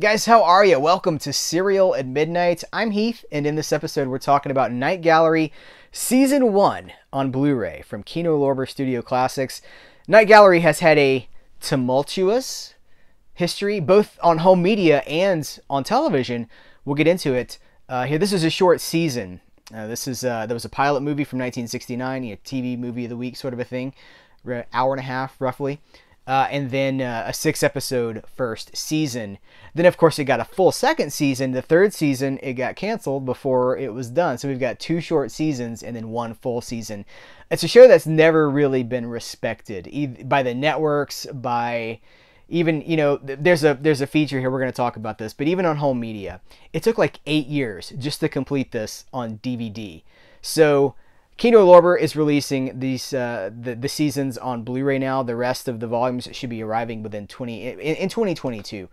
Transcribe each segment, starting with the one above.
Guys, how are you? Welcome to Serial at Midnight. I'm Heath, and in this episode we're talking about Night Gallery Season 1 on Blu-ray from Kino Lorber Studio Classics. Night Gallery has had a tumultuous history, both on home media and on television. We'll get into it. This is a short season. There was a pilot movie from 1969, a TV movie of the week sort of a thing, hour and a half roughly. And then a 6-episode first season. Then, of course, it got a full second season. The third season, it got canceled before it was done. So we've got 2 short seasons and then 1 full season. It's a show that's never really been respected by the networks, by even, there's a feature here. We're going to talk about this. But even on home media, it took like 8 years just to complete this on DVD. So Kino Lorber is releasing these the seasons on Blu-ray now. The rest of the volumes should be arriving within 2022.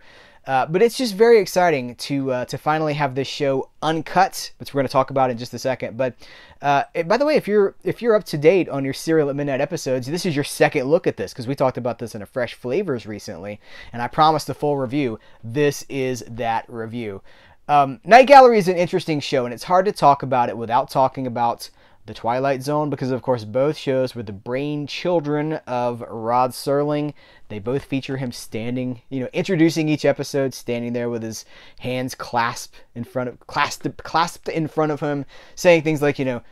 But it's just very exciting to finally have this show uncut, which we're going to talk about in just a second. But by the way, if you're up to date on your Serial at Midnight episodes, this is your second look at this because we talked about this in a Fresh Flavors recently, and I promised a full review. This is that review. Night Gallery is an interesting show, and it's hard to talk about it without talking about The Twilight Zone, because of course both shows were the brain children of Rod Serling. They both feature him standing, introducing each episode, standing there with his hands clasped in front of him, saying things like, and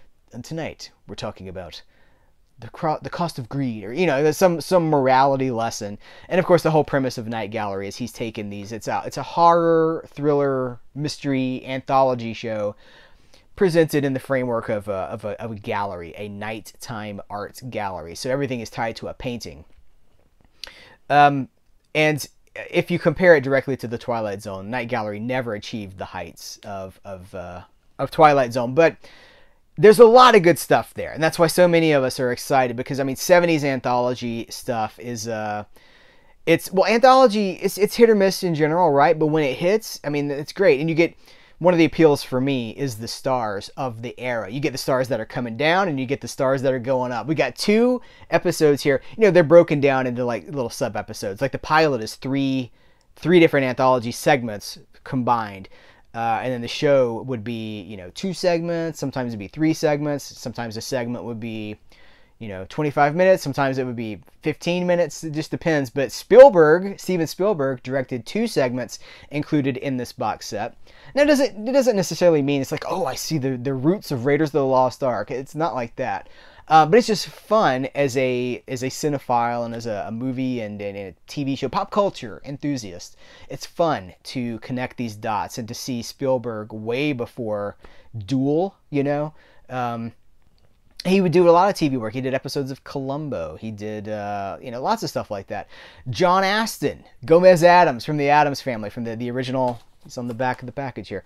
tonight we're talking about the cost of greed, or some morality lesson. And of course the whole premise of Night Gallery is he's taken these. It's a horror, thriller, mystery anthology show presented in the framework of a gallery, a nighttime art gallery. So everything is tied to a painting. And if you compare it directly to The Twilight Zone, Night Gallery never achieved the heights of Twilight Zone. But there's a lot of good stuff there, and that's why so many of us are excited, because 70s anthology stuff is anthology. It's hit or miss in general, right? But when it hits, it's great, and you get. One of the appeals for me is the stars of the era. You get the stars that are coming down and you get the stars that are going up. We got 2 episodes here. They're broken down into like little sub-episodes. Like the pilot is three different anthology segments combined. And then the show would be, 2 segments. Sometimes it'd be 3 segments. Sometimes a segment would be 25 minutes. Sometimes it would be 15 minutes. It just depends. But Steven Spielberg directed 2 segments included in this box set. Now, it doesn't necessarily mean it's like, oh, I see the roots of Raiders of the Lost Ark. It's not like that. But it's just fun as a cinephile and as a movie and a TV show, pop culture enthusiast. It's fun to connect these dots and to see Spielberg way before Duel, He would do a lot of TV work. He did episodes of Columbo. He did, lots of stuff like that. John Astin, Gomez Addams from the Addams Family, from the original. It's on the back of the package here.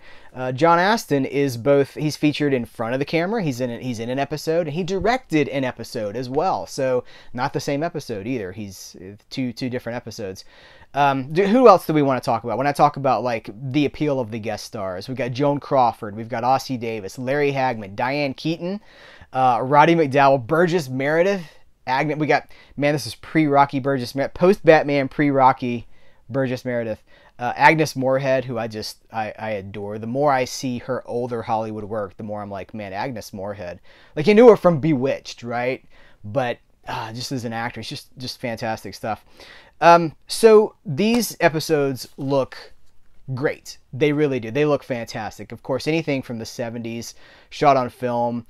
John Astin is he's featured in front of the camera. He's in an episode, and he directed an episode as well. So not the same episode either. He's two different episodes. Who else do we want to talk about? When I talk about like the appeal of the guest stars, we've got Joan Crawford, we've got Ossie Davis, Larry Hagman, Diane Keaton, Roddy McDowall, Burgess Meredith, Agnes. We got, this is pre-Rocky Burgess Meredith, post-Batman, pre-Rocky Burgess Meredith. Agnes Moorehead, who I adore. The more I see her older Hollywood work, the more I'm like, man, Agnes Moorehead. Like, you knew her from Bewitched, right? But just as an actress, just fantastic stuff. So these episodes look great. They really do. They look fantastic. Of course, anything from the 70s shot on film,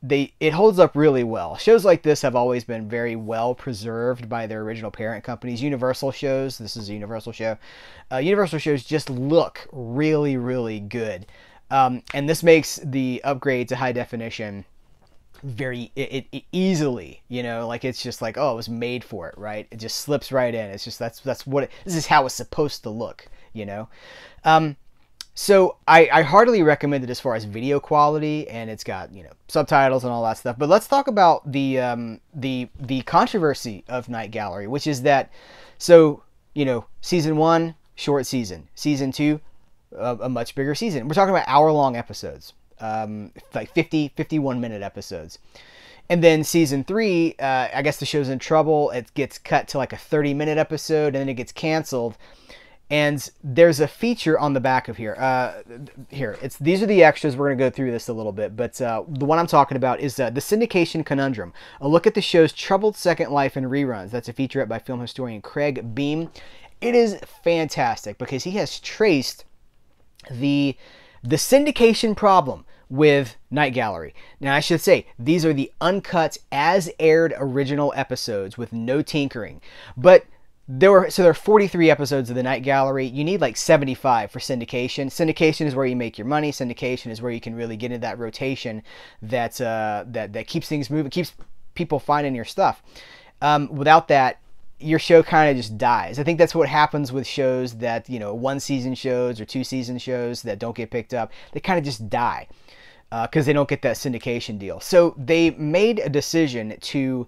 it holds up really well. Shows like this have always been very well preserved by their original parent companies. Universal shows, this is a Universal show. Universal shows just look really, really good. And this makes the upgrade to high definition very easily, like it's just like, oh, it was made for it, right? It just slips right in. It's just this is how it's supposed to look, So I heartily recommend it as far as video quality, and it's got subtitles and all that stuff. But let's talk about the controversy of Night Gallery, which is that season 1 short season, season 2 a much bigger season. We're talking about hour-long episodes, like 51-minute episodes. And then season 3, I guess the show's in trouble. It gets cut to like a 30-minute episode, and then it gets canceled. And there's a feature on the back of here. These are the extras. We're going to go through this a little bit, but the one I'm talking about is the Syndication Conundrum, a look at the show's troubled second life and reruns. That's a featurette by film historian Craig Beam. It is fantastic because he has traced the syndication problem with Night Gallery. Now, I should say, these are the uncut, as-aired original episodes with no tinkering. But there are 43 episodes of the Night Gallery. You need like 75 for syndication. Syndication is where you make your money. Syndication is where you can really get into that rotation that keeps things moving, keeps people finding your stuff. Without that, your show kind of just dies. I think that's what happens with shows that, one season shows or 2 season shows that don't get picked up. They kind of just die because they don't get that syndication deal. So they made a decision to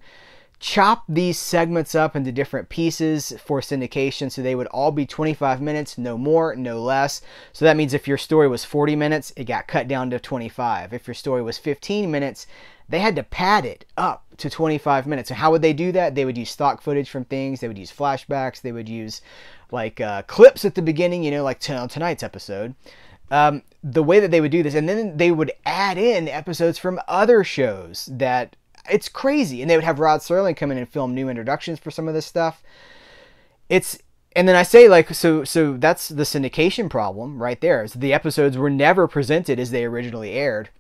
chop these segments up into different pieces for syndication, so they would all be 25 minutes, no more, no less. So that means if your story was 40 minutes, it got cut down to 25. If your story was 15 minutes, they had to pad it up to 25 minutes. And how would they do that? They would use stock footage from things. They would use flashbacks. They would use like clips at the beginning, like tonight's episode. The way that they would do this, and then they would add in episodes from other shows that it's crazy. And they would have Rod Serling come in and film new introductions for some of this stuff. And then I say, so that's the syndication problem right there. So the episodes were never presented as they originally aired.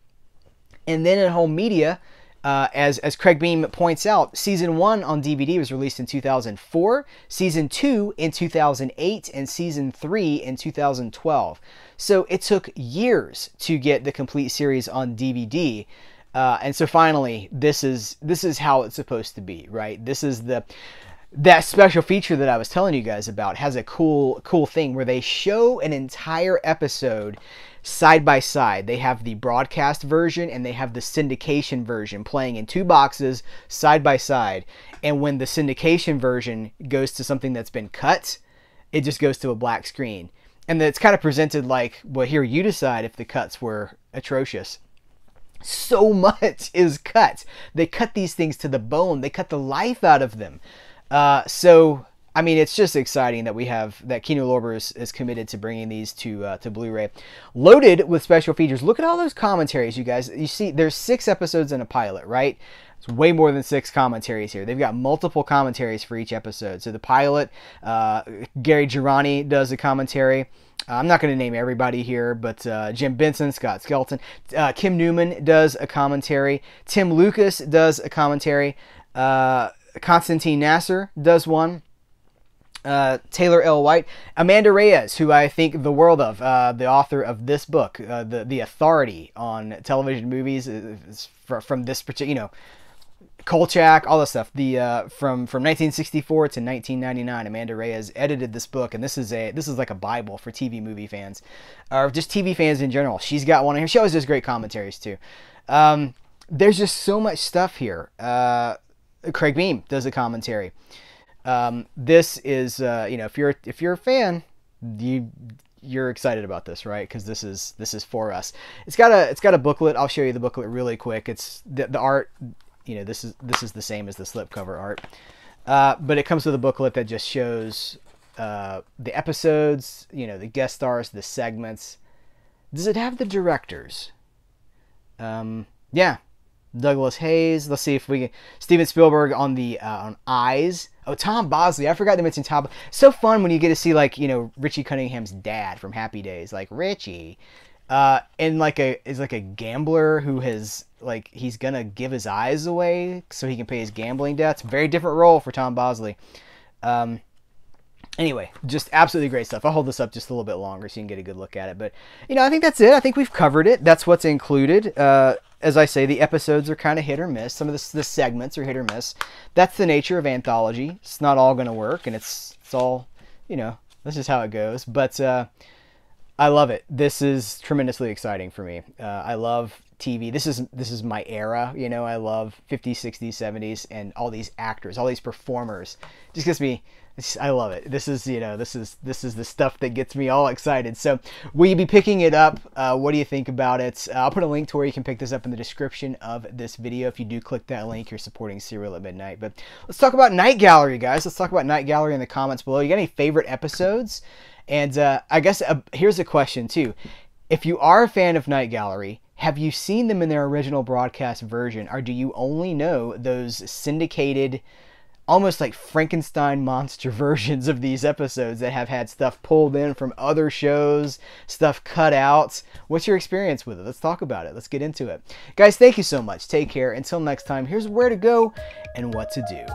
And then in home media, as Craig Beam points out, Season 1 on DVD was released in 2004, Season 2 in 2008, and Season 3 in 2012. So it took years to get the complete series on DVD. And so finally, this is how it's supposed to be, right? This is that special feature that I was telling you guys about has a cool thing where they show an entire episode side by side. They have the broadcast version and they have the syndication version playing in 2 boxes side by side. And when the syndication version goes to something that's been cut, it just goes to a black screen. And it's kind of presented like, well, here, you decide if the cuts were atrocious. So much is cut. They cut these things to the bone. They cut the life out of them. So, I mean, it's just exciting that Kino Lorber is committed to bringing these to Blu-ray. Loaded with special features. Look at all those commentaries, you guys. You see, there's 6 episodes in a pilot, right? It's way more than 6 commentaries here. They've got multiple commentaries for each episode. So the pilot, Gary Girani does a commentary. I'm not going to name everybody here, but Jim Benson, Scott Skelton, Kim Newman does a commentary. Tim Lucas does a commentary. Constantine Nasser does one. Taylor L. White, Amanda Reyes, who I think the world of, the author of this book, the authority on television movies, is from this particular, Kolchak, all this stuff. From 1964 to 1999, Amanda Reyes edited this book, and this is like a Bible for TV movie fans, or just TV fans in general. She's got one here. She always does great commentaries too. There's just so much stuff here. Craig Beam does a commentary. This is, if you're a fan, you're excited about this, right? Because this is for us. It's got a booklet. I'll show you the booklet really quick. It's the art. This is the same as the slipcover art, but it comes with a booklet that just shows the episodes, the guest stars, the segments. Does it have the directors? Yeah. Douglas Hayes. Let's see if we can. Steven Spielberg on the on Eyes. Oh, Tom Bosley. I forgot to mention Tom. So fun when you get to see Richie Cunningham's dad from Happy Days, like Richie, and is like a gambler who has he's gonna give his eyes away so he can pay his gambling debts. Very different role for Tom Bosley. Anyway, just absolutely great stuff. I'll hold this up just a little bit longer so you can get a good look at it. But I think that's it. I think we've covered it. That's what's included. As I say, the episodes are kind of hit or miss. Some of the segments are hit or miss. That's the nature of anthology. It's not all going to work, and it's all, this is how it goes. But I love it. This is tremendously exciting for me. I love TV. This is my era. I love 50s, 60s, 70s, and all these actors, all these performers. It just gets me. I love it. This is the stuff that gets me all excited. So will you be picking it up? What do you think about it? I'll put a link to where you can pick this up in the description of this video. If you do click that link, you're supporting Serial at Midnight. But let's talk about Night Gallery, guys. Let's talk about Night Gallery in the comments below. You got any favorite episodes? And I guess here's a question too. If you are a fan of Night Gallery, have you seen them in their original broadcast version, or do you only know those syndicated, almost like Frankenstein monster versions of these episodes that have had stuff pulled in from other shows, stuff cut out? What's your experience with it? Let's talk about it. Let's get into it. Guys, thank you so much. Take care. Until next time, here's where to go and what to do.